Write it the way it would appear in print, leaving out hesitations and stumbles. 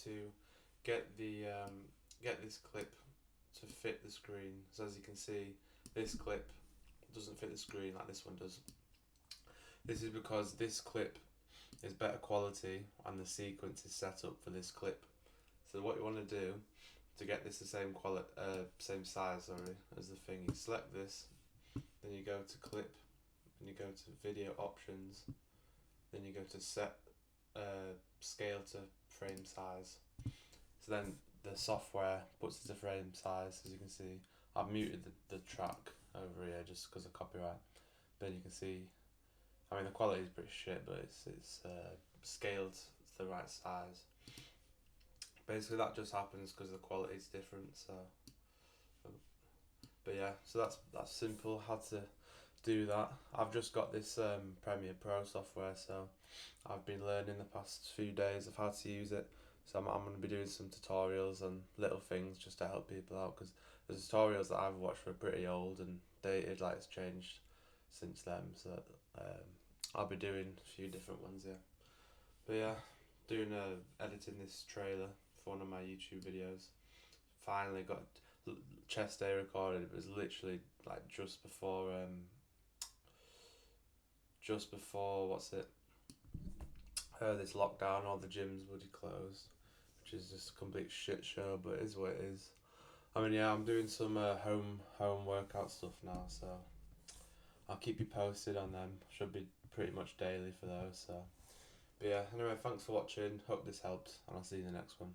to get the get this clip to fit the screen. So as you can see, this clip doesn't fit the screen like this one does. This is because this clip is better quality and the sequence is set up for this clip. So what you want to do to get this the same size, as the thing, you select this, then you go to clip, and you go to video options, then you go to set scale to frame size. So then the software puts it to frame size. As you can see, I've muted the track over here just because of copyright. But you can see, I mean, the quality is pretty shit, but it's scaled to the right size. Basically, that just happens because the quality is different. So, but yeah, so that's simple how to do that. I've just got this Premiere Pro software, so I've been learning the past few days of how to use it. So I'm going to be doing some tutorials and little things just to help people out, because the tutorials that I've watched were pretty old and dated, like it's changed since then. So I'll be doing a few different ones, yeah. But yeah, editing this trailer for one of my YouTube videos. Finally got chest day recorded. It was literally like just before this lockdown. All the gyms would be closed, which is just a complete shit show, but it is what it is. I mean, yeah, I'm doing some home workout stuff now, so I'll keep you posted on them. Should be pretty much daily for those. So, but yeah, anyway, thanks for watching. Hope this helped, and I'll see you in the next one.